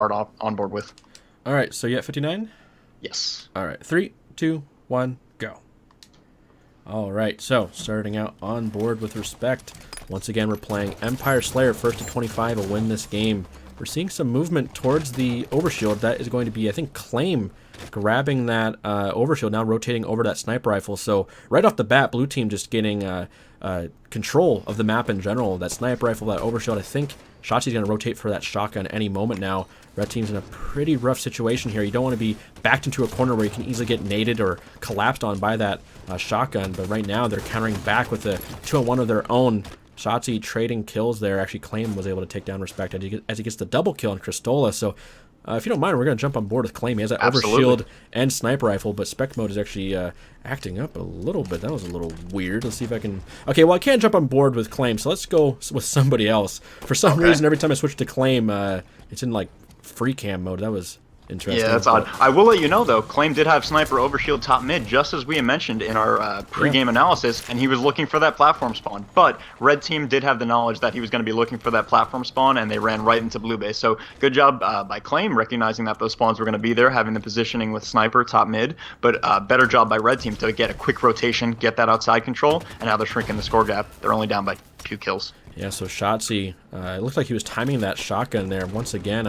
on board with. All right, so you at 59? Yes. All right, 3, 2, 1, go. All right, so starting out on board with respect. Once again, we're playing Empire Slayer, first to 25 will win this game. We're seeing some movement towards the overshield. That is going to be, I think, Claim grabbing that overshield, now rotating over that sniper rifle. So right off the bat, blue team just getting control of the map in general. That sniper rifle, that overshield, I think Shotzi's going to rotate for that shotgun any moment now. Red team's in a pretty rough situation here. You don't want to be backed into a corner where you can easily get naded or collapsed on by that shotgun. But right now, they're countering back with a 2-on-1 of their own. Shotzi trading kills there. Actually, Claim was able to take down Respect as he gets the double kill on Cristola. So if you don't mind, we're going to jump on board with Claim. He has that overshield and sniper rifle, but spec mode is actually acting up a little bit. That was a little weird. Let's see if I can... Okay, well, I can't jump on board with Claim, so let's go with somebody else. For some reason, every time I switch to Claim, it's in, like, free cam mode. That was interesting. Yeah, that's odd. I will let you know, though, Claim did have sniper overshield top mid, just as we mentioned in our pre-game analysis, and he was looking for that platform spawn. But red team did have the knowledge that he was going to be looking for that platform spawn, and they ran right into blue base. So good job by Claim, recognizing that those spawns were going to be there, having the positioning with sniper top mid. But better job by red team to get a quick rotation, get that outside control, and now they're shrinking the score gap. They're only down by 2 kills. Yeah, so Shotzi, it looked like he was timing that shotgun there. Once again,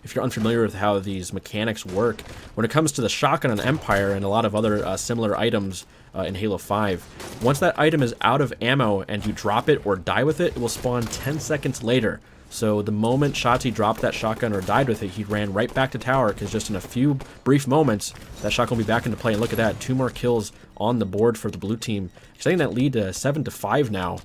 if you're unfamiliar with how these mechanics work, when it comes to the shotgun on Empire and a lot of other similar items in Halo 5, once that item is out of ammo and you drop it or die with it, it will spawn 10 seconds later. So the moment Shotzi dropped that shotgun or died with it, he ran right back to tower, because just in a few brief moments, that shotgun will be back into play. And look at that, 2 more kills on the board for the blue team, extending that lead to 7-5 now.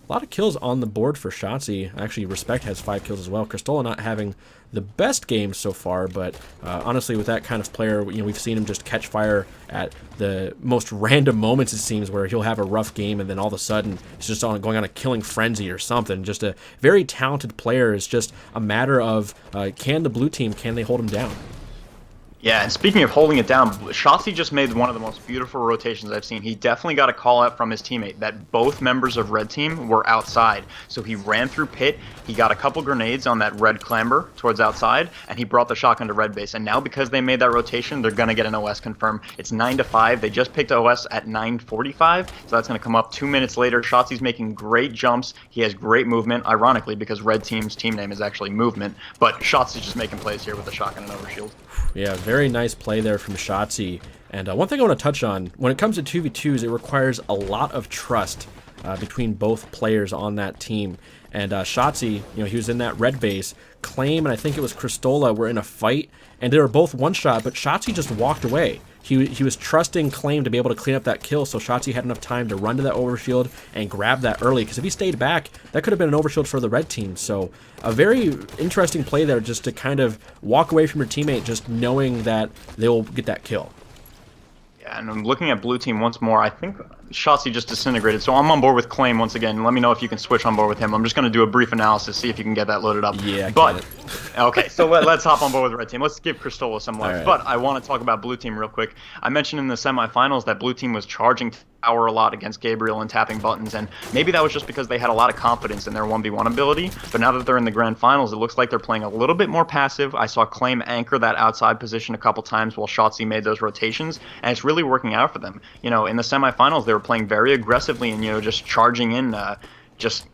A lot of kills on the board for Shotzi. Actually, Respect has 5 kills as well. Cristola not having the best game so far, but honestly, with that kind of player, we've seen him just catch fire at the most random moments, it seems, where he'll have a rough game and then all of a sudden he's just going on a killing frenzy or something. Just a very talented player. It's just a matter of can the blue team, can they hold him down? Yeah, and speaking of holding it down, Shotzi just made one of the most beautiful rotations I've seen. He definitely got a call out from his teammate that both members of red team were outside. So he ran through pit, he got a couple grenades on that red clamber towards outside, and he brought the shotgun to red base. And now because they made that rotation, they're going to get an OS confirmed. It's 9-5. They just picked OS at 9:45, so that's going to come up 2 minutes later. Shotzi's making great jumps. He has great movement, ironically, because red team's team name is actually Movement. But Shotzi's just making plays here with the shotgun and overshield. Yeah, very nice play there from Shotzi. And one thing I want to touch on, when it comes to 2v2s, it requires a lot of trust between both players on that team. And Shotzi, he was in that red base. Claim, and I think it was Cristola, were in a fight, and they were both one-shot, but Shotzi just walked away. He was trusting Claim to be able to clean up that kill, so Shotzi had enough time to run to that overshield and grab that early, because if he stayed back, that could have been an overshield for the red team. So a very interesting play there, just to kind of walk away from your teammate, just knowing that they will get that kill. Yeah, and I'm looking at blue team once more. I think Shotzi just disintegrated, so I'm on board with Claim once again. Let me know if you can switch on board with him. I'm just going to do a brief analysis, see if you can get that loaded up. Yeah, okay, so let's hop on board with red team. Let's give Cristola some life. Right. But I want to talk about blue team real quick. I mentioned in the semifinals that blue team was charging tower a lot against Gabriel and tapping buttons, and maybe that was just because they had a lot of confidence in their 1v1 ability. But now that they're in the grand finals, it looks like they're playing a little bit more passive. I saw Claim anchor that outside position a couple times while Shotzi made those rotations, and it's really working out for them. In the semifinals, they were playing very aggressively and just charging in just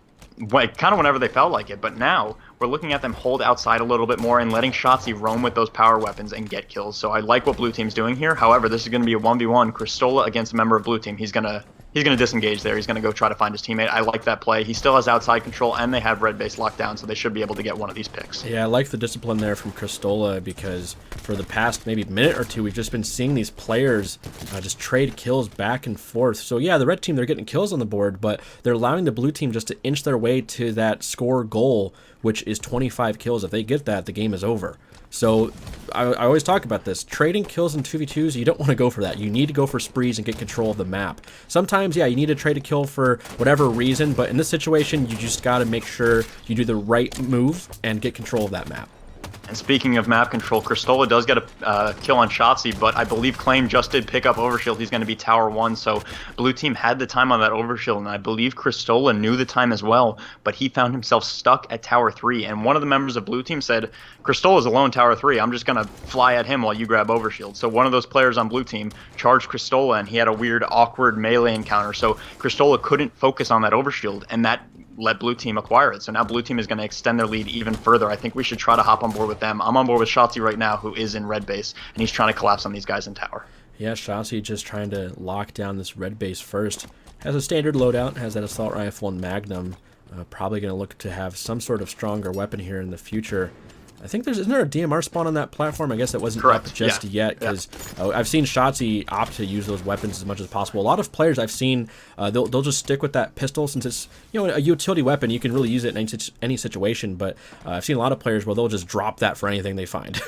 kind of whenever they felt like it. But now we're looking at them hold outside a little bit more and letting Shotzi roam with those power weapons and get kills. So I like what blue team's doing here. However, this is going to be a 1v1 Cristola against a member of blue team. He's going to disengage there. He's going to go try to find his teammate. I like that play. He still has outside control, and they have red base locked down, so they should be able to get one of these picks. Yeah, I like the discipline there from Cristola, because for the past maybe minute or two, we've just been seeing these players just trade kills back and forth. So yeah, the red team, they're getting kills on the board, but they're allowing the blue team just to inch their way to that score goal, which is 25 kills. If they get that, the game is over. So I always talk about this. Trading kills in 2v2s, you don't want to go for that. You need to go for sprees and get control of the map. Sometimes, yeah, you need to trade a kill for whatever reason, but in this situation, you just got to make sure you do the right move and get control of that map. And speaking of map control, Kristola does get a kill on Shotzi, but I believe Claim just did pick up Overshield. He's going to be Tower 1, so blue team had the time on that Overshield, and I believe Kristola knew the time as well, but he found himself stuck at Tower 3, and one of the members of blue team said, Kristola's alone Tower 3, I'm just going to fly at him while you grab Overshield. So one of those players on blue team charged Kristola, and he had a weird, awkward melee encounter, so Kristola couldn't focus on that Overshield, and that let blue team acquire it. So now blue team is going to extend their lead even further. I think we should try to hop on board with them. I'm on board with Shotzi right now, who is in red base, and he's trying to collapse on these guys in tower. Yeah, Shotzi just trying to lock down this red base first. Has a standard loadout, has that assault rifle and magnum. Probably going to look to have some sort of stronger weapon here in the future. I think isn't there a DMR spawn on that platform? I guess it wasn't Correct. up just yet, because I've seen Shotzi opt to use those weapons as much as possible. A lot of players I've seen, they'll just stick with that pistol since it's a utility weapon. You can really use it in any situation, but I've seen a lot of players where they'll just drop that for anything they find.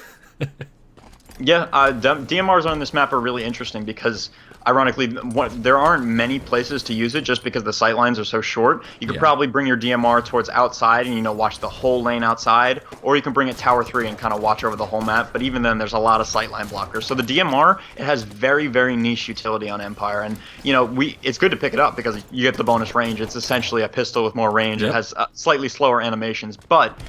Yeah, DMRs on this map are really interesting because, ironically, there aren't many places to use it just because the sight lines are so short. You could probably bring your DMR towards outside and, watch the whole lane outside, or you can bring it Tower 3 and kind of watch over the whole map, but even then, there's a lot of sight line blockers. So the DMR, it has very, very niche utility on Empire, and, it's good to pick it up because you get the bonus range. It's essentially a pistol with more range. It has slightly slower animations, but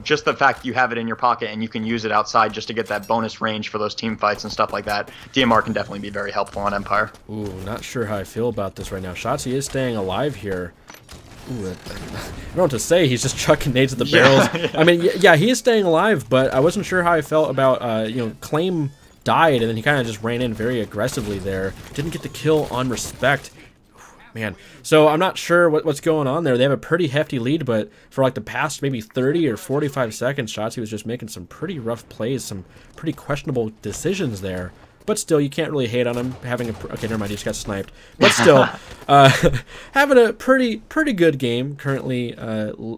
just the fact you have it in your pocket and you can use it outside just to get that bonus range for those team fights and stuff like that, DMR can definitely be very helpful on Empire. Ooh, not sure how I feel about this right now. Shotzi is staying alive here. Ooh, I don't know what to say. He's just chucking nades at the barrels. I mean, yeah, he is staying alive, but I wasn't sure how I felt about, Claim died, and then he kind of just ran in very aggressively there. Didn't get the kill on Respect. Man, so I'm not sure what's going on there. They have a pretty hefty lead, but for like the past maybe 30 or 45 seconds, Shotzi was just making some pretty rough plays, some pretty questionable decisions there. But still, you can't really hate on him having okay, never mind, he just got sniped. But still, having a pretty good game. Currently,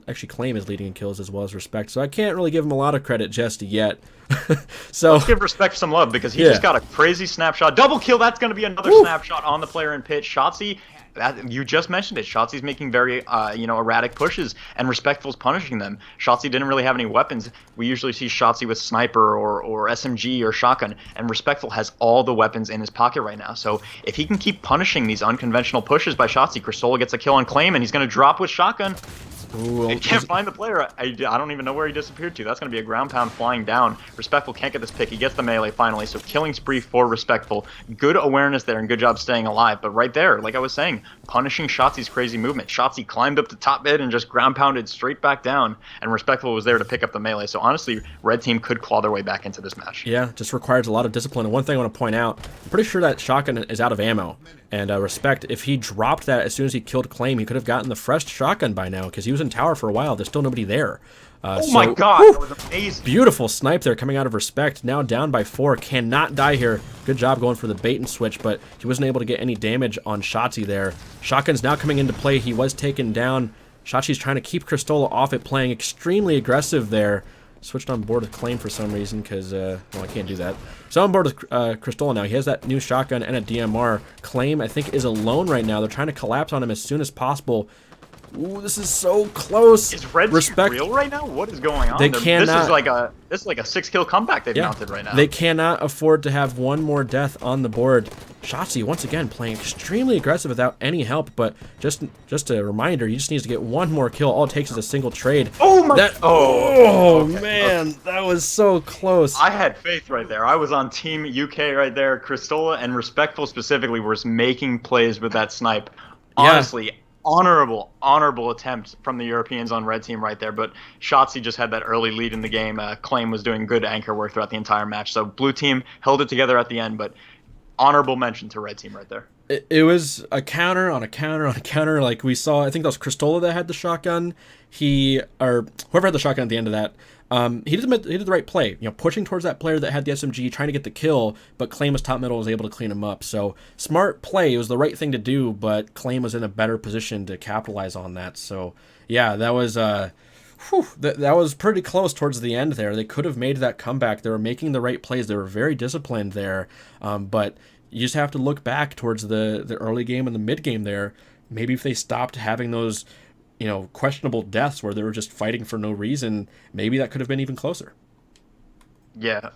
actually, Claim is leading in kills as well as Respect, so I can't really give him a lot of credit just yet. So let's give Respect some love because he just got a crazy snapshot. Double kill, that's going to be another snapshot on the player in pit. Shotzi, you just mentioned it. Shotzi's making very, erratic pushes, and Respectful's punishing them. Shotzi didn't really have any weapons. We usually see Shotzi with sniper or SMG or shotgun, and Respectful has all the weapons in his pocket right now. So if he can keep punishing these unconventional pushes by Shotzi, Kristola gets a kill on Claim, and he's going to drop with shotgun. Ooh, I can't find the player. I don't even know where he disappeared to. That's going to be a ground pound flying down. Respectful can't get this pick. He gets the melee finally, so killing spree for Respectful. Good awareness there and good job staying alive. But right there, like I was saying, punishing Shotzi's crazy movement. Shotzi climbed up the top mid and just ground pounded straight back down, and Respectful was there to pick up the melee. So honestly, red team could claw their way back into this match. Yeah, just requires a lot of discipline. And one thing I want to point out, I'm pretty sure that shotgun is out of ammo. And Respect, if he dropped that as soon as he killed Claim, he could have gotten the fresh shotgun by now because he was in tower for a while. There's still nobody there. Oh my god, that was amazing. Beautiful snipe there coming out of Respect. Now down by 4. Cannot die here. Good job going for the bait and switch, but he wasn't able to get any damage on Shotzi there. Shotgun's now coming into play. He was taken down. Shotzi's trying to keep Kristola off it, playing extremely aggressive there. Switched on board with Claim for some reason because, well, I can't do that. So I'm on board with Kristola now. He has that new shotgun and a DMR. Claim, I think, is alone right now. They're trying to collapse on him as soon as possible. Ooh, this is so close. Is red team real right now? What is going on? They cannot. This is like a 6-kill comeback they've mounted right now. They cannot afford to have one more death on the board. Shotzi once again playing extremely aggressive without any help, but just a reminder, he just needs to get one more kill. All it takes is a single trade. Oh my! Man, that was so close. I had faith right there. I was on Team UK right there. Kristola and Respectful specifically was making plays with that snipe. Honestly. Honorable attempt from the Europeans on red team right there, but Shotzi just had that early lead in the game. Claim was doing good anchor work throughout the entire match, so blue team held it together at the end, but honorable mention to red team right there. It was a counter on a counter on a counter, like we saw. I think that was Kristola that had the shotgun. Whoever had the shotgun at the end of that, he did the right play, pushing towards that player that had the SMG, trying to get the kill, but Claim was top middle, was able to clean him up. So smart play. It was the right thing to do, but Claim was in a better position to capitalize on that. So yeah, that was that was pretty close towards the end there. They could have made that comeback. They were making the right plays. They were very disciplined there, but you just have to look back towards the early game and the mid game there. Maybe if they stopped having those questionable deaths where they were just fighting for no reason, maybe that could have been even closer. Yeah.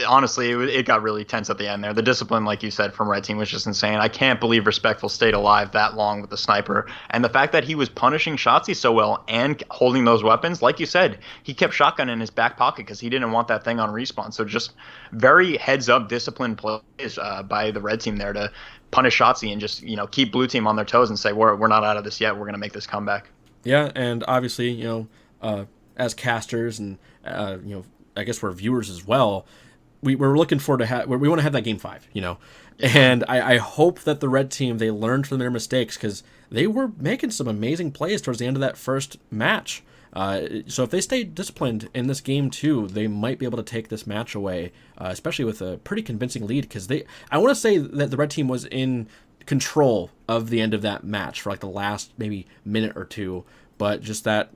Honestly, it got really tense at the end there. The discipline, like you said, from Red Team was just insane. I can't believe Respectful stayed alive that long with the sniper. And the fact that he was punishing Shotzi so well and holding those weapons, like you said, he kept shotgun in his back pocket because he didn't want that thing on respawn. So just very heads-up disciplined plays by the Red Team there to punish Shotzi and just, keep Blue Team on their toes and say, we're not out of this yet. We're going to make this comeback. Yeah, and obviously, as casters and, I guess we're viewers as well, we're looking forward to we want to have that game 5, and I hope that the Red Team, they learned from their mistakes, because they were making some amazing plays towards the end of that first match. So if they stay disciplined in this game too, they might be able to take this match away, especially with a pretty convincing lead, because I want to say that the Red Team was in control of the end of that match for like the last maybe minute or two, but just that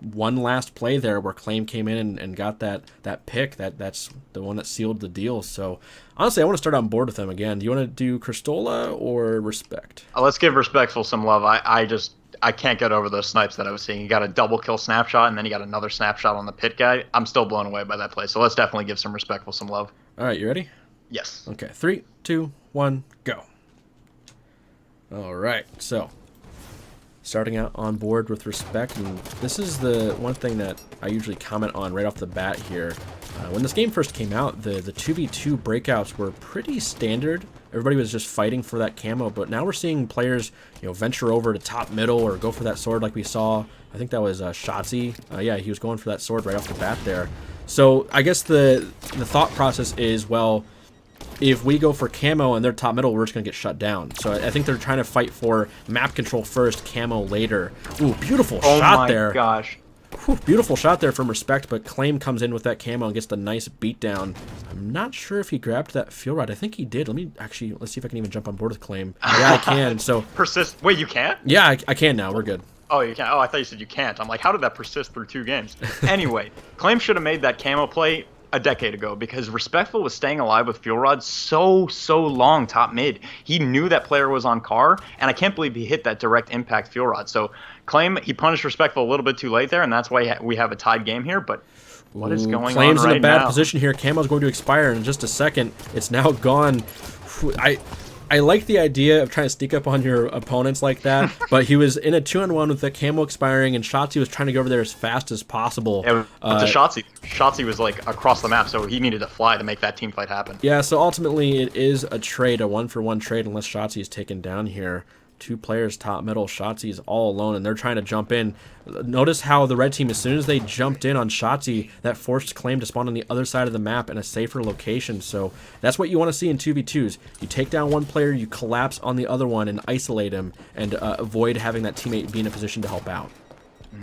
one last play there where Claim came in and got that pick, that's the one that sealed the deal. So honestly, I want to start on board with them again. Do you want to do Cristola or Respect? Let's give Respectful some love. I can't get over those snipes that I was seeing. You got a double kill snapshot, and then you got another snapshot on the pit guy. I'm still blown away by that play. So let's definitely give some Respectful some love. All right, you ready? Yes. Okay, 3, 2, 1, go. All right, so starting out on board with Respect, and this is the one thing that I usually comment on right off the bat here. When this game first came out, the 2v2 breakouts were pretty standard. Everybody was just fighting for that camo, but now we're seeing players, venture over to top middle or go for that sword like we saw. I think that was Shotzi. Yeah, he was going for that sword right off the bat there. So I guess the thought process is, well, if we go for camo and they're top middle, we're just going to get shut down. So I think they're trying to fight for map control first, camo later. Ooh, beautiful shot there. Oh my gosh. Whew, beautiful shot there from Respect, but Claim comes in with that camo and gets the nice beatdown. I'm not sure if he grabbed that fuel rod. I think he did. Let's see if I can even jump on board with Claim. Yeah, I can. So persist. Wait, you can't? Yeah, I can now. We're good. Oh, you can't. Oh, I thought you said you can't. I'm like, how did that persist through 2 games? Anyway, Claim should have made that camo play a decade ago, because Respectful was staying alive with fuel rod so long top mid. He knew that player was on car, and I can't believe he hit that direct impact fuel rod. So Claim, he punished Respectful a little bit too late there, and that's why we have a tied game here. But what is going on right now? Claim's in a bad position here. Camo's going to expire in just a second. It's now gone. I like the idea of trying to sneak up on your opponents like that, but he was in a 2-on-1 with the camo expiring, and Shotzi was trying to go over there as fast as possible. Yeah, to Shotzi. Shotzi was like across the map, so he needed to fly to make that team fight happen. Yeah, so ultimately it is a trade, a 1-for-1 trade, unless Shotzi is taken down here. 2 players top middle. Shotzi is all alone, and they're trying to jump in. Notice how the Red Team, as soon as they jumped in on Shotzi, that forced Claim to spawn on the other side of the map in a safer location. So that's what you want to see in 2v2s. You take down one player, you collapse on the other one and isolate him, and avoid having that teammate be in a position to help out.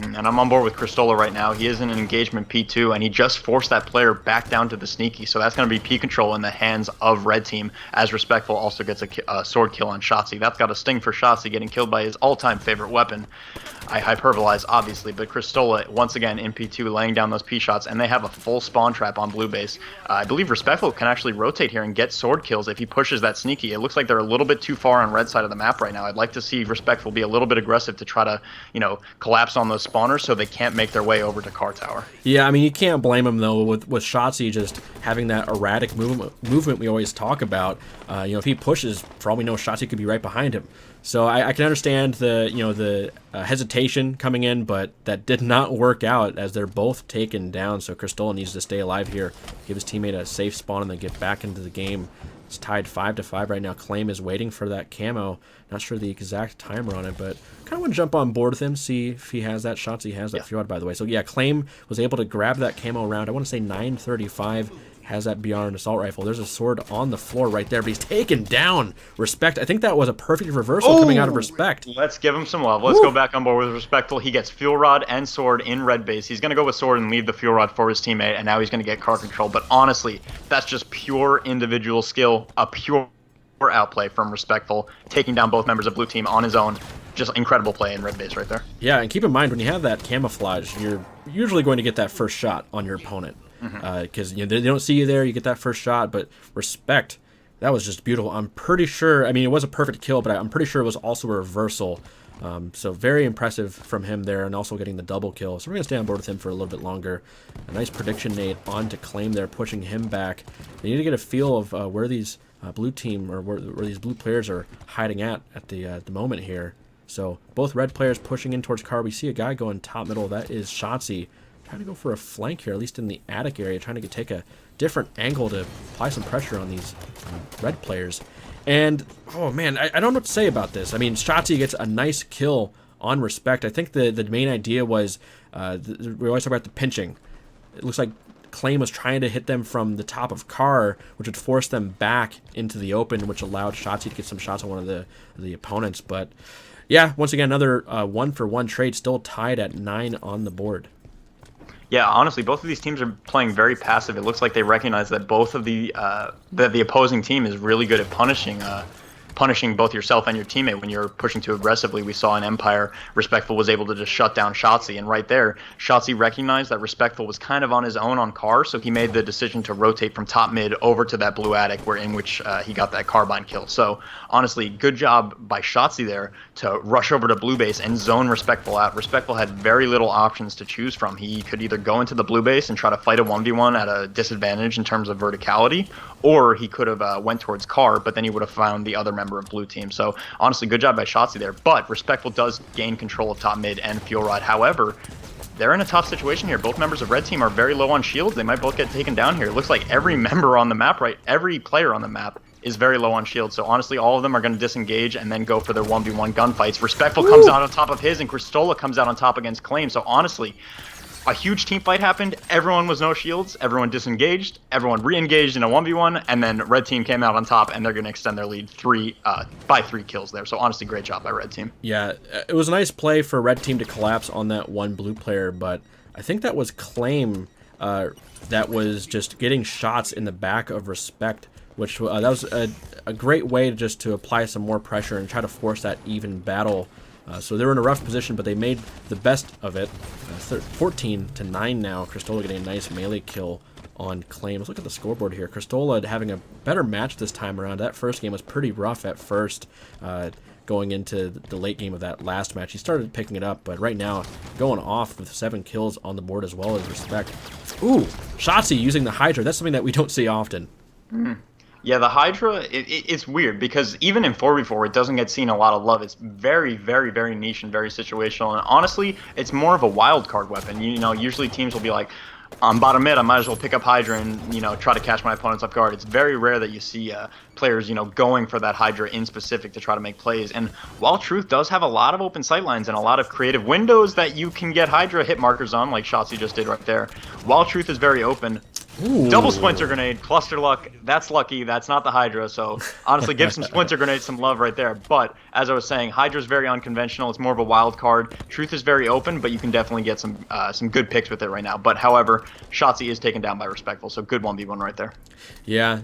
And I'm on board with Cristola right now. He is in an engagement P2, and he just forced that player back down to the sneaky. So that's going to be P control in the hands of Red Team, as Respectful also gets a sword kill on Shotzi. That's got a sting for Shotzi, getting killed by his all-time favorite weapon. I hyperbolize, obviously, but Cristola, once again, in P2, laying down those P shots, and they have a full spawn trap on blue base. I believe Respectful can actually rotate here and get sword kills if he pushes that sneaky. It looks like they're a little bit too far on red side of the map right now. I'd like to see Respectful be a little bit aggressive to try to, collapse on those spawners so they can't make their way over to car tower. Yeah, I mean, you can't blame him, though, with Shotzi just having that erratic movement we always talk about. If he pushes, for all we know, Shotzi could be right behind him. So I can understand the hesitation coming in, but that did not work out as they're both taken down. So Cristola needs to stay alive here, give his teammate a safe spawn, and then get back into the game. It's tied 5-5 right now. Claim is waiting for that camo. Not sure the exact timer on it, but kind of want to jump on board with him, see if he has that. Shotzi has that fuel rod, by the way. So yeah, Claim was able to grab that camo round. I want to say 9:35. Has that BR and assault rifle. There's a sword on the floor right there, but he's taken down. Respect. I think that was a perfect reversal coming out of Respect. Let's give him some love. Let's go back on board with Respectful. He gets fuel rod and sword in red base. He's going to go with sword and leave the fuel rod for his teammate, and now he's going to get car control. But honestly, that's just pure individual skill, a pure outplay from Respectful, taking down both members of blue team on his own. Just incredible play in red base right there. Yeah, and keep in mind, when you have that camouflage, you're usually going to get that first shot on your opponent. Because they don't see you there, you get that first shot, but Respect That was just beautiful. I'm pretty sure, I mean, it was a perfect kill, but I'm pretty sure it was also a reversal. So very impressive from him there, and also getting the double kill. So we're going to stay on board with him for a little bit longer. A nice prediction nade on to Claim there, pushing him back. They need to get a feel of where these blue team, or where these blue players are hiding at the moment here. So both red players pushing in towards car. We see a guy going top middle. That is Shotzi, trying to go for a flank here, at least in the attic area, trying to take a different angle to apply some pressure on these red players. And, oh man, I don't know what to say about this. I mean, Shotzi gets a nice kill on Respect. I think the main idea was, we always talk about the pinching. It looks like Claim was trying to hit them from the top of car, which would force them back into the open, which allowed Shotzi to get some shots on one of the opponents. But yeah, once again, another 1-for-1 trade, still tied at 9 on the board. Yeah, honestly, both of these teams are playing very passive. It looks like they recognize that both of the opposing team is really good at punishing both yourself and your teammate when you're pushing too aggressively. We saw in Empire, Respectful was able to just shut down Shotzi, and right there, Shotzi recognized that Respectful was kind of on his own on car, so he made the decision to rotate from top mid over to that blue attic, in which he got that carbine kill. So honestly, good job by Shotzi there to rush over to blue base and zone Respectful out. Respectful had very little options to choose from. He could either go into the blue base and try to fight a 1v1 at a disadvantage in terms of verticality, or he could have went towards car, but then he would have found the other member of blue team. So honestly, good job by Shotzi there. But Respectful does gain control of top mid and Fuel Rod. However, they're in a tough situation here. Both members of red team are very low on shields. They might both get taken down here. It looks like every member on the map, every player on the map is very low on shields. So honestly, all of them are going to disengage and then go for their 1v1 gunfights. Respectful comes out on top of his, and Cristola comes out on top against Claim. So honestly, a huge team fight happened. Everyone was no shields. Everyone disengaged. Everyone re-engaged in a 1v1, and then red team came out on top, and they're going to extend their lead by 3 kills there. So honestly, great job by red team. Yeah, it was a nice play for red team to collapse on that one blue player, but I think that was Claim that was just getting shots in the back of Respect, which that was a great way to apply some more pressure and try to force that even battle. So they were in a rough position, but they made the best of it. 14-9 now. Cristola getting a nice melee kill on Claim. Let's look at the scoreboard here. Cristola having a better match this time around. That first game was pretty rough at first, going into the late game of that last match. He started picking it up, but right now going off with 7 kills on the board as well as Respect. Ooh, Shotzi using the Hydra. That's something that we don't see often. Yeah, the Hydra, it's weird because even in 4v4, it doesn't get seen a lot of love. It's very, very, very niche and very situational. And honestly, it's more of a wild card weapon. You know, usually teams will be like, I'm bottom mid, I might as well pick up Hydra and, try to catch my opponents off guard. It's very rare that you see players, going for that Hydra in specific to try to make plays. And while Truth does have a lot of open sightlines and a lot of creative windows that you can get Hydra hit markers on, like Shotzi just did right there, while Truth is very open, Ooh. Double Splinter Grenade, Cluster Luck, that's lucky, that's not the Hydra, so honestly give some Splinter Grenade some love right there. But as I was saying, Hydra's very unconventional, it's more of a wild card. Truth is very open, but you can definitely get some good picks with it right now. But however, Shotzi is taken down by Respectful, so good 1v1 right there. Yeah,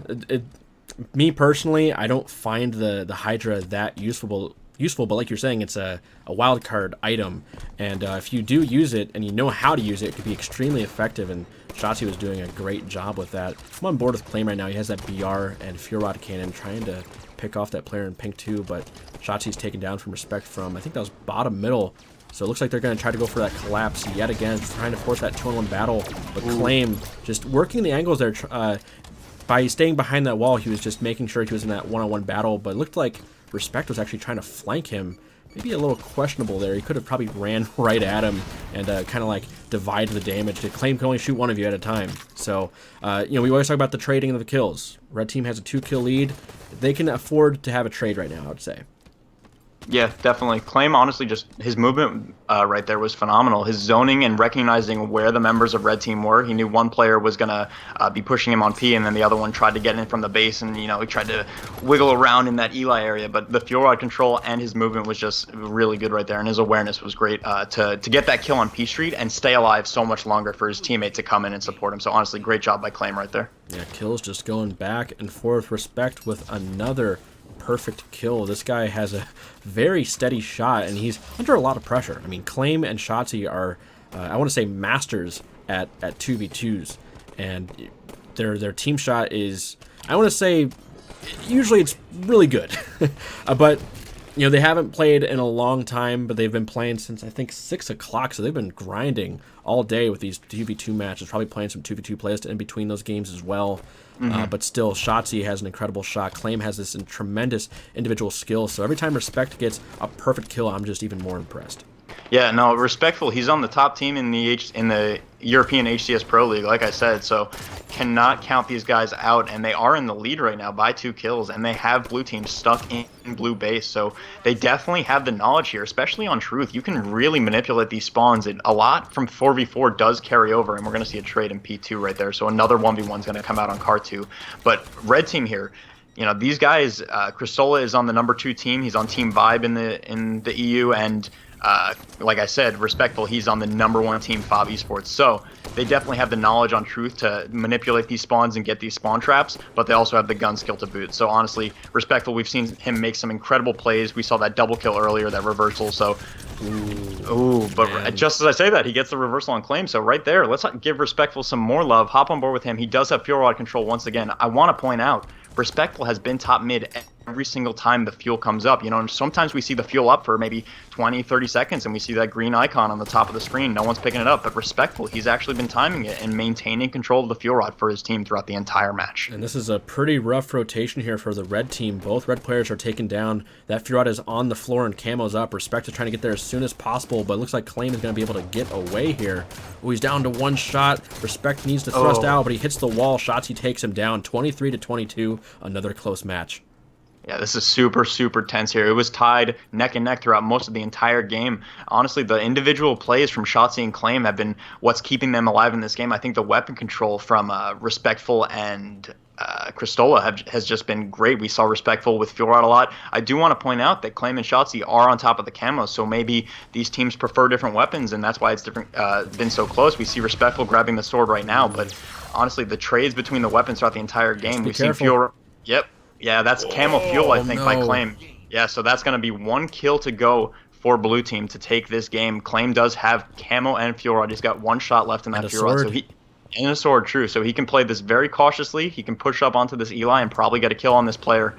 me personally, I don't find the Hydra that useful, but like you're saying, it's a wild card item, and if you do use it and you know how to use it, it can be extremely effective, and Shotzi was doing a great job with that. I'm on board with Claim right now. He has that BR and Fuel Rod cannon trying to pick off that player in pink too, but Shotzi's taken down from Respect from, I think that was bottom middle. So it looks like they're going to try to go for that collapse yet again, trying to force that 2-on-1 battle, but Claim just working the angles there. By staying behind that wall, he was just making sure he was in that 1-on-1 battle, but it looked like Respect was actually trying to flank him. Maybe a little questionable there. He could have probably ran right at him and kind of like divide the damage. The Claim can only shoot one of you at a time. So, we always talk about the trading of the kills. Red team has a 2-kill lead. They can afford to have a trade right now, I would say. Yeah, definitely. Claim, honestly, just his movement right there was phenomenal. His zoning and recognizing where the members of red team were. He knew one player was going to be pushing him on P, and then the other one tried to get in from the base, and, he tried to wiggle around in that Eli area. But the Fuel Rod control and his movement was just really good right there, and his awareness was great to get that kill on P Street and stay alive so much longer for his teammate to come in and support him. So, honestly, great job by Claim right there. Yeah, kills just going back and forth. Respect with another perfect kill. This guy has a very steady shot, and he's under a lot of pressure. I mean, Claim and Shotzi are, I want to say, masters at 2v2s, and their team shot is, I want to say, usually it's really good. But they haven't played in a long time, but they've been playing since, I think, 6 o'clock, so they've been grinding all day with these 2v2 matches, probably playing some 2v2 plays in between those games as well. But still, Shotzi has an incredible shot. Claim has this tremendous individual skill, so every time Respect gets a perfect kill, I'm just even more impressed. Yeah, no, Respectful. He's on the top team in the European HCS Pro League, like I said. So cannot count these guys out, and they are in the lead right now by 2 kills, and they have blue team stuck in blue base. So they definitely have the knowledge here, especially on Truth. You can really manipulate these spawns, and a lot from 4v4 does carry over, and we're going to see a trade in P2 right there. So another 1v1 is going to come out on Car 2. But red team here, these guys, Cristola is on the number 2 team. He's on Team Vibe in the EU, and like I said, Respectful, he's on the number 1 team, FOB Esports. So they definitely have the knowledge on Truth to manipulate these spawns and get these spawn traps, but they also have the gun skill to boot. So honestly, Respectful, we've seen him make some incredible plays. We saw that double kill earlier, that reversal. So, but just as I say that, he gets the reversal on Claim. So right there, let's give Respectful some more love. Hop on board with him. He does have fuel rod control once again. I want to point out, Respectful has been top mid every single time the fuel comes up. And sometimes we see the fuel up for maybe 20, 30 seconds, and we see that green icon on the top of the screen. No one's picking it up, but Respectful, he's actually been timing it and maintaining control of the fuel rod for his team throughout the entire match. And this is a pretty rough rotation here for the red team. Both red players are taken down. That fuel rod is on the floor and Camo's up. Respect is trying to get there as soon as possible, but it looks like Claim is going to be able to get away here. Oh, he's down to 1 shot. Respect needs to thrust out, but he hits the wall. Shotzi takes him down, 23-22. Another close match. Yeah, this is super, super tense here. It was tied neck and neck throughout most of the entire game. Honestly, the individual plays from Shotzi and Claim have been what's keeping them alive in this game. I think the weapon control from Respectful and Cristola has just been great. We saw Respectful with fuel rod a lot. I do want to point out that Claim and Shotzi are on top of the camo, so maybe these teams prefer different weapons, and that's why it's been so close. We see Respectful grabbing the sword right now, but honestly, the trades between the weapons throughout the entire game, we've seen fuel. Yep. Yeah, that's camo fuel, I think, by Claim. Yeah, so that's going to be 1 kill to go for blue team to take this game. Claim does have camo and fuel rod. He's got 1 shot left in that fuel rod. And a sword, true. So he can play this very cautiously. He can push up onto this Eli and probably get a kill on this player.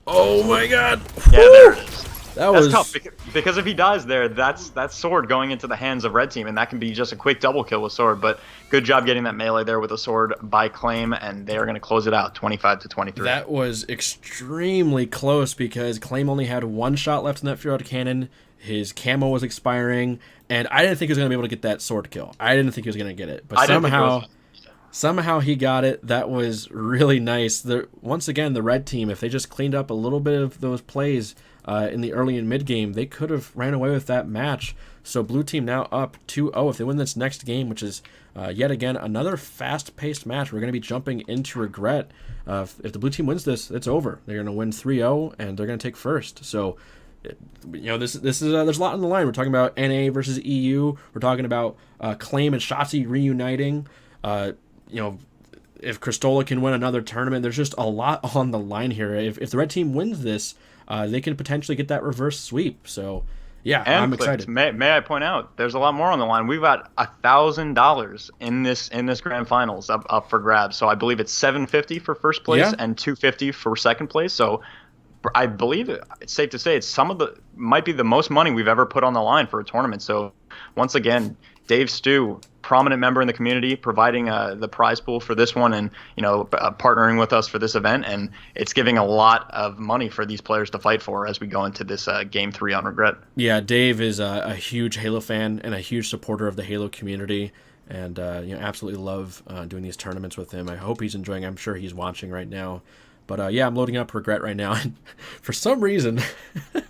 Oh my god. Yeah, there it is. That's tough, because if he dies there, that's sword going into the hands of red team, and that can be just a quick double kill with sword. But good job getting that melee there with a sword by Claim, and they are going to close it out 25-23. That was extremely close because Claim only had 1 shot left in that fuel rod cannon. His camo was expiring, and I didn't think he was going to be able to get that sword kill. I didn't think he was going to get it, but somehow he got it. That was really nice. Once again, the red team, if they just cleaned up a little bit of those plays in the early and mid game, they could have ran away with that match. So blue team now up 2-0. If they win this next game, which is yet again another fast-paced match, we're going to be jumping into regret. If the blue team wins this, it's over. They're going to win 3-0, and they're going to take first. So this is there's a lot on the line. We're talking about NA versus EU. We're talking about Claim and Shotzi reuniting. If Cristola can win another tournament, there's just a lot on the line here. If the red team wins this, they can potentially get that reverse sweep. So, yeah, and I'm excited. May I point out, there's a lot more on the line. We've got $1,000 in this grand finals up for grabs. So I believe it's $750 for first place and $250 for second place. So I believe it's safe to say might be the most money we've ever put on the line for a tournament. So once again, Dave Stu, prominent member in the community, providing the prize pool for this one, and partnering with us for this event, and it's giving a lot of money for these players to fight for as we go into this game 3 on Regret. Yeah, Dave is a huge Halo fan and a huge supporter of the Halo community, and absolutely love doing these tournaments with him. I hope he's enjoying. I'm sure he's watching right now. But I'm loading up Regret right now, and for some reason,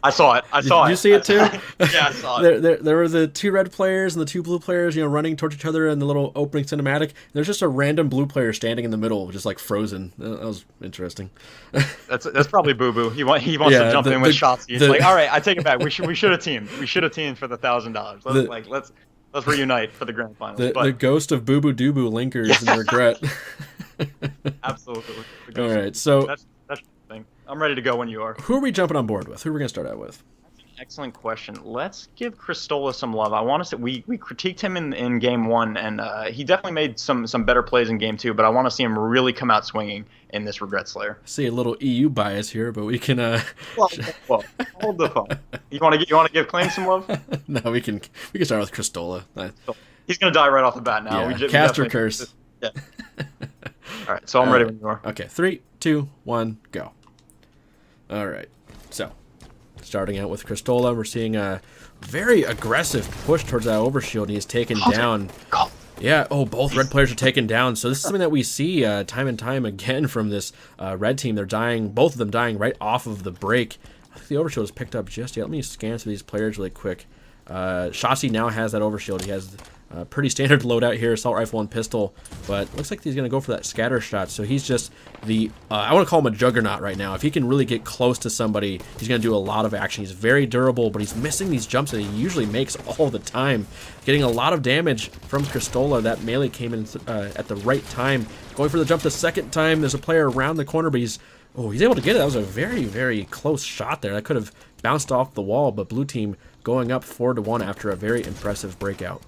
I saw it. Did you see it too? Yeah, I saw it. There were the 2 red players and the 2 blue players, running towards each other in the little opening cinematic. There's just a random blue player standing in the middle, just like frozen. That was interesting. That's probably Boo Boo. He wants to jump in with shots. He's like, all right, I take it back. We should have teamed. We should have teamed for the $1,000. Let's reunite for the grand finals. The ghost of Boo Boo Doo Boo linkers in Regret. Absolutely. All right, so that's the thing. I'm ready to go when you are. Who are we jumping on board with? Who are we going to start out with? excellent question. Let's give Cristola some love. I want to say we critiqued him in game one, and he definitely made some better plays in game two. But I want to see him really come out swinging in this Regret Slayer. I see a little EU bias here, but we can. Well, well, hold the phone. You want to give Claim some love? No, we can start with Cristola. He's gonna die right off the bat now. Yeah, cast or curse. Yeah. All right, so I'm ready when you are. Okay, 3, 2, 1, go. All right, so starting out with Cristola, we're seeing a very aggressive push towards that overshield. He is taken down. Yeah, both red players are taken down. So this is something that we see time and time again from this red team. They're dying, both of them dying right off of the break. I think the overshield is picked up just yet. Let me scan through these players really quick. Shotzi now has that overshield. He has pretty standard loadout here, assault rifle and pistol, but looks like he's going to go for that scatter shot. So he's just the, I want to call him a juggernaut right now. If he can really get close to somebody, he's going to do a lot of action. He's very durable, but he's missing these jumps that he usually makes all the time. Getting a lot of damage from Cristola. That melee came in at the right time. Going for the jump the second time. There's a player around the corner, but he's able to get it. That was a very, very close shot there. That could have bounced off the wall, but blue team going up 4-1 after a very impressive breakout.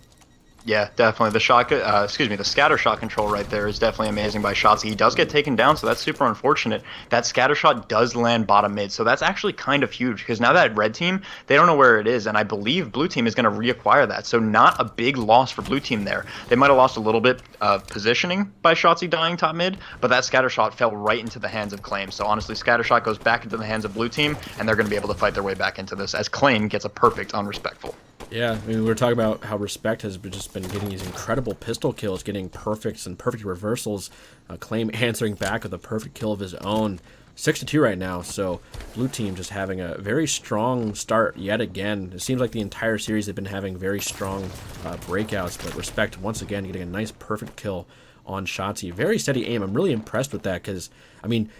Yeah, definitely. The scatter shot control right there is definitely amazing by Shotzi. He does get taken down, so that's super unfortunate. That scatter shot does land bottom mid, so that's actually kind of huge because now that red team, they don't know where it is, and I believe blue team is going to reacquire that. So not a big loss for blue team there. They might have lost a little bit of positioning by Shotzi dying top mid, but that scatter shot fell right into the hands of Claim. So honestly, scatter shot goes back into the hands of blue team, and they're going to be able to fight their way back into this as Claim gets a perfect on Respectful. Yeah, I mean, we were talking about how Respect has just been getting these incredible pistol kills, getting perfects and perfect reversals. Claim answering back with a perfect kill of his own. 6-2 right now, so blue team just having a very strong start yet again. It seems like the entire series they've been having very strong breakouts, but Respect once again getting a nice perfect kill on Shotzi. Very steady aim. I'm really impressed with that because, I mean,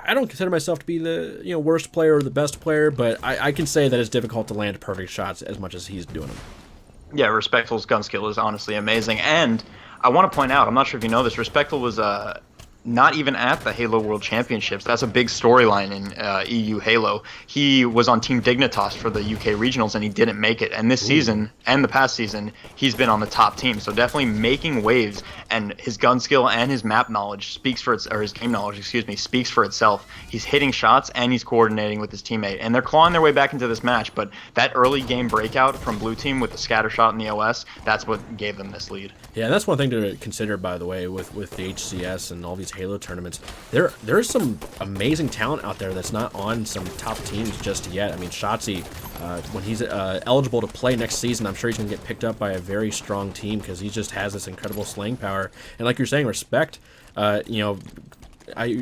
I don't consider myself to be the worst player or the best player, but I can say that it's difficult to land perfect shots as much as he's doing them. Yeah, Respectful's gun skill is honestly amazing, and I want to point out, I'm not sure if you know this, Respectful was not even at the Halo World Championships. That's a big storyline in EU Halo. He was on Team Dignitas for the UK Regionals, and he didn't make it. And this season, and the past season, he's been on the top team. So definitely making waves, and his gun skill and his map knowledge speaks for his game knowledge, speaks for itself. He's hitting shots, and he's coordinating with his teammate. And they're clawing their way back into this match, but that early game breakout from blue team with the scatter shot and the OS, that's what gave them this lead. Yeah, that's one thing to consider, by the way, with the HCS and all these Halo tournaments. There is some amazing talent out there that's not on some top teams just yet. I mean, Shotzi, when he's eligible to play next season, I'm sure he's going to get picked up by a very strong team because he just has this incredible slaying power. And like you're saying, Respect, I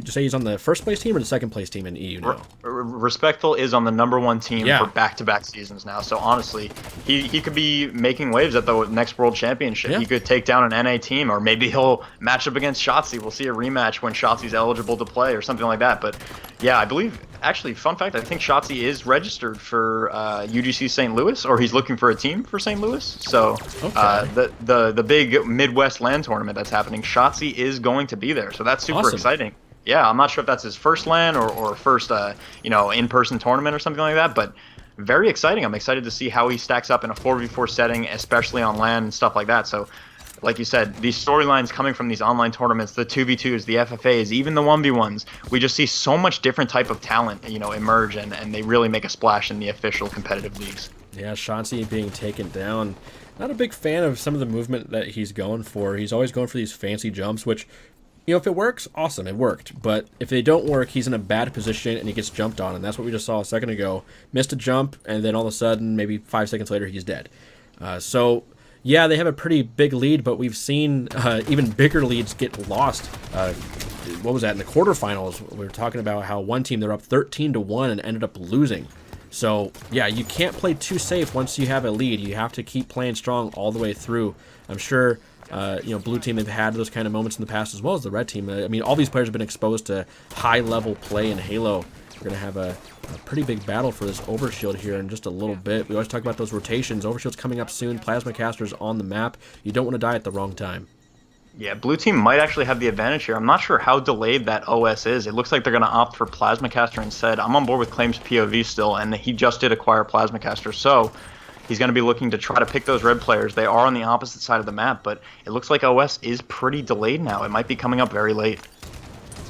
say he's on the first place team or the second place team in EU now? Respectful is on the #1 team for back-to-back seasons now. So honestly, he could be making waves at the next World Championship. He could take down an NA team, or maybe he'll match up against Shotzi. We'll see a rematch when Shotzi's eligible to play or something like that. But yeah, I believe, actually, fun fact, I think Shotzi is registered for UGC St. Louis, or he's looking for a team for St. Louis. So the big Midwest LAN tournament that's happening, Shotzi is going to be there. So that's super exciting. Yeah, I'm not sure if that's his first LAN or first in-person tournament or something like that, but very exciting. I'm excited to see how he stacks up in a 4v4 setting, especially on LAN and stuff like that. So, like you said, these storylines coming from these online tournaments, the 2v2s, the FFAs, even the 1v1s, we just see so much different type of talent, emerge, and they really make a splash in the official competitive leagues. Yeah, Shotzi being taken down. Not a big fan of some of the movement that he's going for. He's always going for these fancy jumps, which, if it works, awesome, it worked. But if they don't work, he's in a bad position and he gets jumped on. And that's what we just saw a second ago. Missed a jump, and then all of a sudden, maybe 5 seconds later, he's dead. So, yeah, they have a pretty big lead, but we've seen even bigger leads get lost. What was that? In the quarterfinals, we were talking about how one team, they're up 13-1 and ended up losing. So, yeah, you can't play too safe once you have a lead. You have to keep playing strong all the way through. I'm sure blue team have had those kind of moments in the past as well as the red team. I mean, all these players have been exposed to high-level play in Halo. We're going to have a pretty big battle for this overshield here in just a little bit. We always talk about those rotations. Overshield's coming up soon. Plasma Caster's on the map. You don't want to die at the wrong time. Yeah, blue team might actually have the advantage here. I'm not sure how delayed that OS is. It looks like they're going to opt for Plasmacaster instead. I'm on board with Claim's POV still, and he just did acquire Plasmacaster, so he's going to be looking to try to pick those red players. They are on the opposite side of the map, but it looks like OS is pretty delayed now. It might be coming up very late.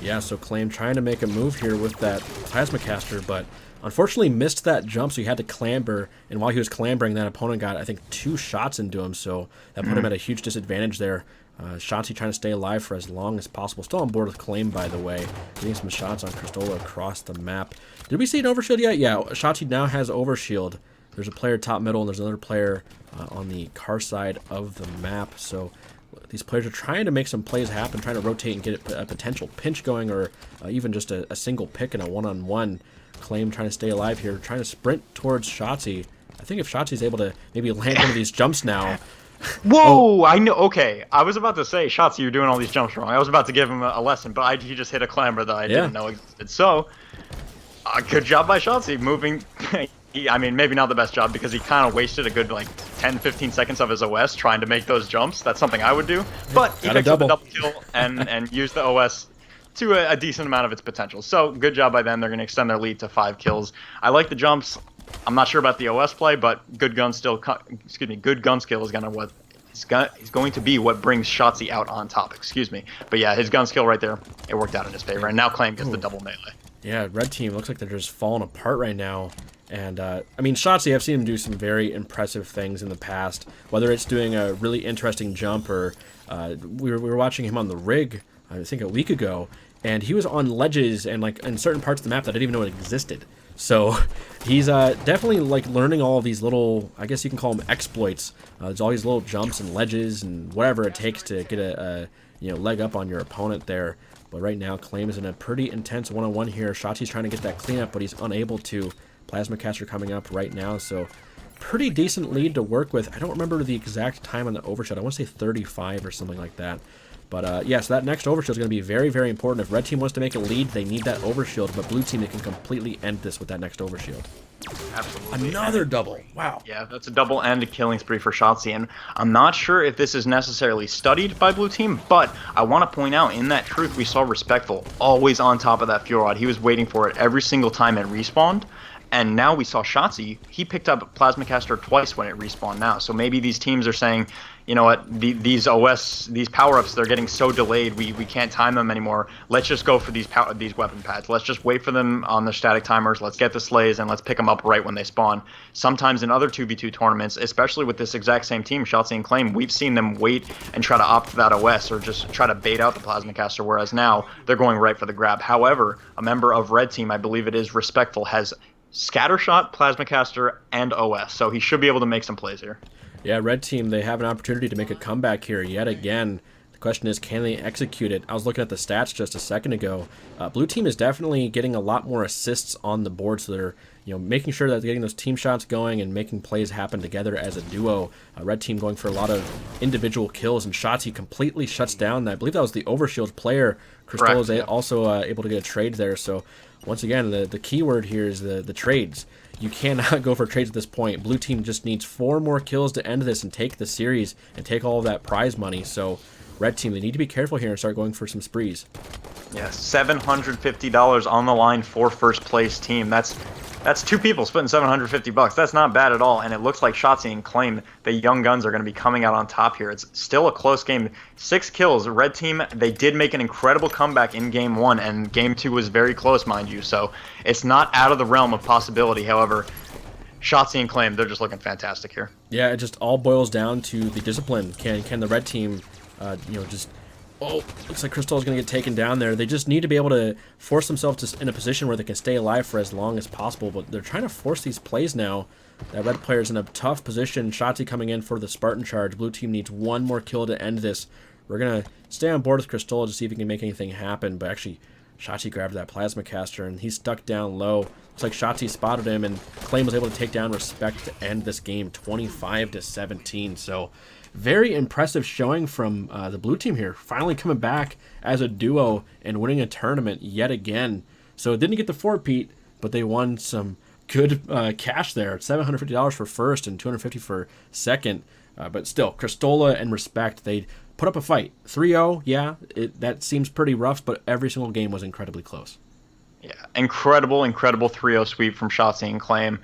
Yeah, so Claim trying to make a move here with that Plasmacaster, but unfortunately missed that jump, so he had to clamber, and while he was clambering, that opponent got, I think, 2 shots into him, so that put him at a huge disadvantage there. Shotzi trying to stay alive for as long as possible. Still on board with Claim, by the way. Getting some shots on Cristola across the map. Did we see an overshield yet? Yeah, Shotzi now has overshield. There's a player top middle, and there's another player on the car side of the map, so these players are trying to make some plays happen, trying to rotate and get a potential pinch going, or even just a single pick and a one-on-one. Claim trying to stay alive here, trying to sprint towards Shotzi. I think if Shotzi's able to maybe land one of these jumps now. Whoa! I know. Okay, I was about to say, Shotzi, you're doing all these jumps wrong. I was about to give him a lesson, but he just hit a clamber that I didn't know existed. So, good job by Shotzi moving. I mean, maybe not the best job because he kind of wasted a good like 10-15 seconds of his OS trying to make those jumps. That's something I would do. But he picked up a double kill and used the OS to a decent amount of its potential. So good job by them. They're going to extend their lead to 5 kills. I like the jumps. I'm not sure about the OS play, but good gun skill is going to be what brings Shotzi out on top. But yeah, his gun skill right there, it worked out in his favor. And now Claim gets the double melee. Yeah, red team looks like they're just falling apart right now. And, I mean, Shotzi, I've seen him do some very impressive things in the past, whether it's doing a really interesting jump or we were watching him on the rig, I think a week ago, and he was on ledges and, like, in certain parts of the map that I didn't even know it existed. So he's definitely, like, learning all of these little, I guess you can call them exploits. There's all these little jumps and ledges and whatever it takes to get a leg up on your opponent there. But right now, Claim is in a pretty intense one-on-one here. Shotzi's trying to get that cleanup, but he's unable to. Plasmacaster coming up right now, so pretty decent lead to work with. I don't remember the exact time on the overshot. I want to say 35 or something like that. But yeah, so that next overshield is going to be very, very important. If red team wants to make a lead, they need that overshield, but blue team, they can completely end this with that next overshield. Absolutely. Another double. Wow. Yeah, that's a double and a killing spree for Shotzi, and I'm not sure if this is necessarily studied by blue team, but I want to point out in that truth we saw Respectful always on top of that fuel rod. He was waiting for it every single time it respawned. And now we saw Shotzi, he picked up Plasmacaster twice when it respawned now. So maybe these teams are saying, you know what, these power-ups, they're getting so delayed, we can't time them anymore. Let's just go for these weapon pads. Let's just wait for them on their static timers. Let's get the slays, and let's pick them up right when they spawn. Sometimes in other 2v2 tournaments, especially with this exact same team, Shotzi and Claim, we've seen them wait and try to opt for that OS or just try to bait out the Plasmacaster, whereas now they're going right for the grab. However, a member of Red Team, I believe it is Respectful, has Scattershot, Plasmacaster, and OS, so he should be able to make some plays here. Yeah, red team, they have an opportunity to make a comeback here yet again. The question is, can they execute it? I was looking at the stats just a second ago. Blue team is definitely getting a lot more assists on the board, so they're making sure that they're getting those team shots going and making plays happen together as a duo. Red team going for a lot of individual kills, and Shotzi completely shuts down. I believe that was the overshield player. Cristola is also able to get a trade there, so once again, the key word here is the trades. You cannot go for trades at this point. Blue team just needs 4 more kills to end this and take the series and take all of that prize money. So red team, they need to be careful here and start going for some sprees. Yeah, $750 on the line for first place team. That's 2 people splitting $750. That's not bad at all, and it looks like Shotzi and Claim, the young guns, are going to be coming out on top here. It's still a close game. 6 kills. Red team, they did make an incredible comeback in Game 1, and Game 2 was very close, mind you, so it's not out of the realm of possibility. However, Shotzi and Claim, they're just looking fantastic here. Yeah, it just all boils down to the discipline. Can the red team, just... Oh, looks like Crystal is going to get taken down there. They just need to be able to force themselves in a position where they can stay alive for as long as possible, but they're trying to force these plays now. That red player is in a tough position. Shotzi coming in for the Spartan charge. Blue team needs 1 more kill to end this. We're going to stay on board with Cristola to see if he can make anything happen, but actually Shotzi grabbed that Plasmacaster, and he's stuck down low. Looks like Shotzi spotted him, and Claim was able to take down Respect to end this game 25-17, so... very impressive showing from the blue team here. Finally coming back as a duo and winning a tournament yet again. So it didn't get the 4-peat, but they won some good cash there. $750 for first and $250 for second. But still, Cristola and Respect, they put up a fight. 3-0, yeah, that seems pretty rough, but every single game was incredibly close. Yeah, incredible 3-0 sweep from Shotzi and Claim.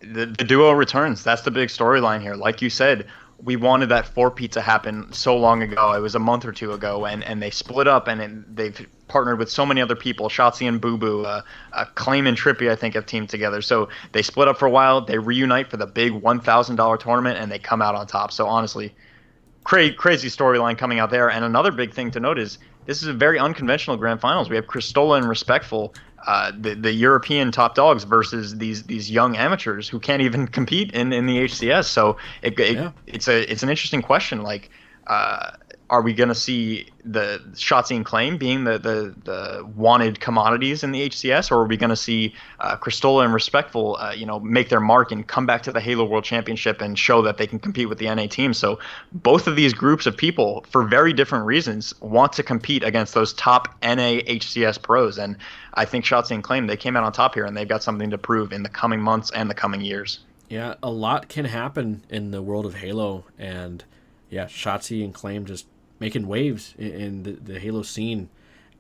The duo returns. That's the big storyline here. Like you said, we wanted that four-peat to happen so long ago. It was a month or two ago, and they split up, and they've partnered with so many other people. Shotzi and Boo Boo, Claim and Trippy, I think, have teamed together. So they split up for a while. They reunite for the big $1,000 tournament, and they come out on top. So honestly, crazy storyline coming out there. And another big thing to note is this is a very unconventional grand finals. We have Cristola and Respectful, the European top dogs, versus these young amateurs who can't even compete in the HCS. So it's an interesting question. Like, are we going to see the Shotzi and Claim being the wanted commodities in the HCS, or are we going to see Cristola and Respectful, make their mark and come back to the Halo World Championship and show that they can compete with the NA team? So both of these groups of people, for very different reasons, want to compete against those top NA HCS pros. And I think Shotzi and Claim, they came out on top here, and they've got something to prove in the coming months and the coming years. Yeah, a lot can happen in the world of Halo, and yeah, Shotzi and Claim just making waves in the Halo scene.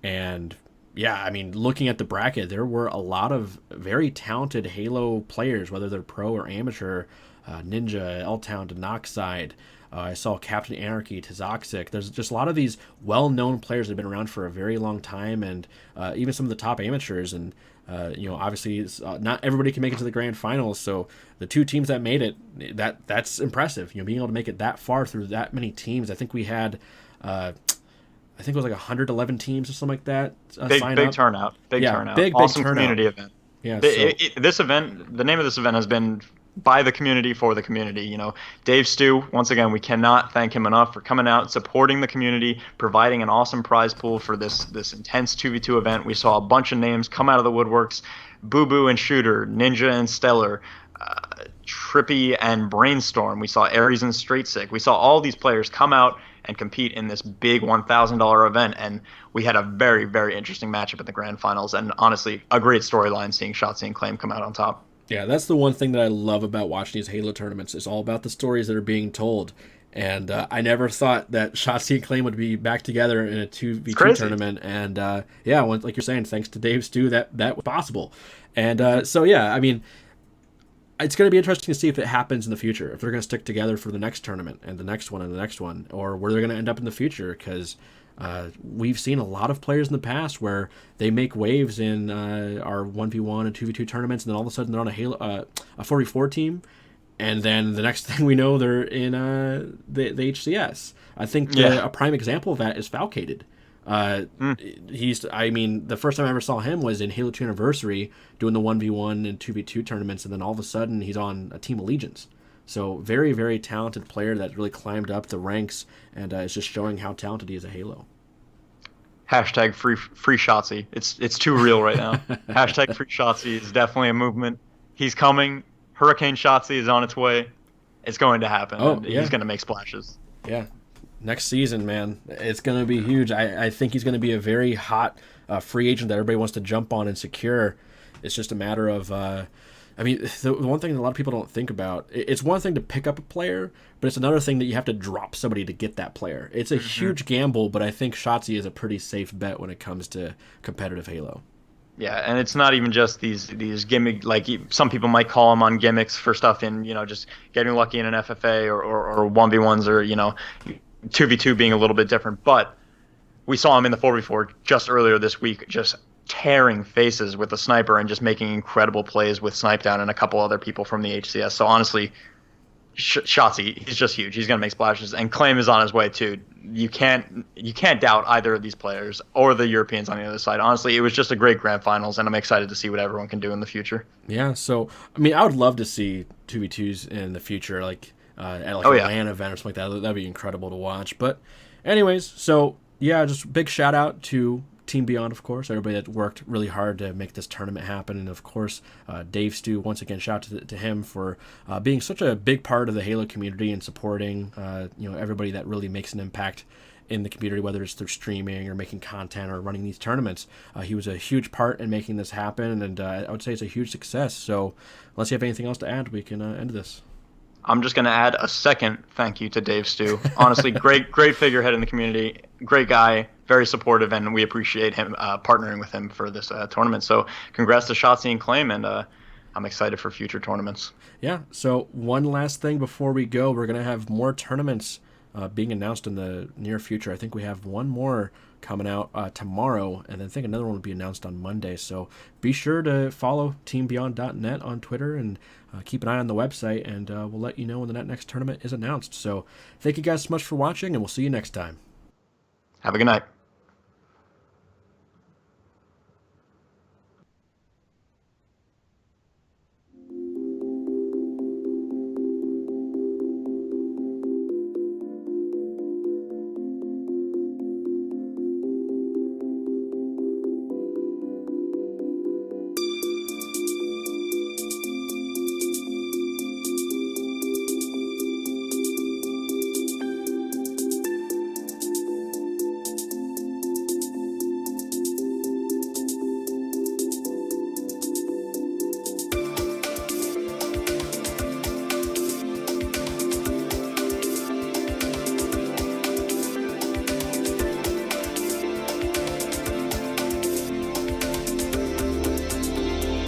And yeah, I mean, looking at the bracket, there were a lot of very talented Halo players, whether they're pro or amateur. Ninja, L-Town, Denoxide. I saw Captain Anarchy, Tazoxic. There's just a lot of these well-known players that have been around for a very long time, and even some of the top amateurs. And obviously, not everybody can make it to the grand finals. So the two teams that made it, that's impressive. Being able to make it that far through that many teams. I think we had, I think it was like 111 teams or something like that. Big turnout. Big awesome turnout. Community event. Yeah. This event, the name of this event has been by the community for the community. Dave Stew, once again, we cannot thank him enough for coming out, supporting the community, providing an awesome prize pool for this intense 2v2 event. We saw a bunch of names come out of the woodworks: Boo Boo and Shooter, Ninja and Stellar, Trippy and Brainstorm. We saw Aries and Straight Sick. We saw all these players come out and compete in this big $1,000 event, and we had a very, very interesting matchup in the grand finals, and honestly, a great storyline seeing Shotzi and Claim come out on top. Yeah, that's the one thing that I love about watching these Halo tournaments. It's all about the stories that are being told. And I never thought that Shotzi and Claim would be back together in a 2v2 tournament. And like you're saying, thanks to Dave Stew, that was possible. And I mean, it's going to be interesting to see if it happens in the future, if they're going to stick together for the next tournament and the next one and the next one, or where they're going to end up in the future. Because we've seen a lot of players in the past where they make waves in our 1v1 and 2v2 tournaments, and then all of a sudden they're on a 4v4 team, and then the next thing we know, they're in the HCS. I think a prime example of that is Falcated. The first time I ever saw him was in Halo 2 Anniversary doing the 1v1 and 2v2 tournaments, and then all of a sudden he's on a Team Allegiance. So very, very talented player that really climbed up the ranks, and is just showing how talented he is at Halo. Hashtag free Shotzi. It's too real right now. Hashtag free Shotzi is definitely a movement. He's coming. Hurricane Shotzi is on its way. It's going to happen. He's going to make splashes. Yeah. Next season, man, it's going to be huge. I think he's going to be a very hot free agent that everybody wants to jump on and secure. It's just a matter of... the one thing that a lot of people don't think about, it's one thing to pick up a player, but it's another thing that you have to drop somebody to get that player. It's a huge gamble, but I think Shotzi is a pretty safe bet when it comes to competitive Halo. Yeah, and it's not even just these gimmick, like some people might call them on gimmicks for stuff in, just getting lucky in an FFA or 1v1s or, 2v2 being a little bit different. But we saw him in the 4v4 just earlier this week, just tearing faces with a sniper and just making incredible plays with Snipe Down and a couple other people from the HCS. So honestly, Shotzi, he's just huge. He's going to make splashes, and Claim is on his way too. You can't doubt either of these players or the Europeans on the other side. Honestly, it was just a great grand finals, and I'm excited to see what everyone can do in the future. Yeah, so I would love to see 2v2s in the future, like at a LAN event or something like that. That'd be incredible to watch. But anyways, so yeah, just big shout out to Team Beyond, of course, everybody that worked really hard to make this tournament happen. And of course, Dave Stew, once again, shout out to him for being such a big part of the Halo community and supporting everybody that really makes an impact in the community, whether it's through streaming or making content or running these tournaments. He was a huge part in making this happen, and I would say it's a huge success. So unless you have anything else to add, we can end this. I'm just going to add a second thank you to Dave Stu. Honestly, great figurehead in the community, great guy, very supportive, and we appreciate him partnering with him for this tournament. So congrats to Shotzi and Claim, and I'm excited for future tournaments. Yeah, so one last thing before we go. We're going to have more tournaments being announced in the near future. I think we have one more coming out tomorrow, and then I think another one will be announced on Monday. So be sure to follow teambeyond.net on Twitter and keep an eye on the website, and we'll let you know when the next tournament is announced. So thank you guys so much for watching, and we'll see you next time. Have a good night.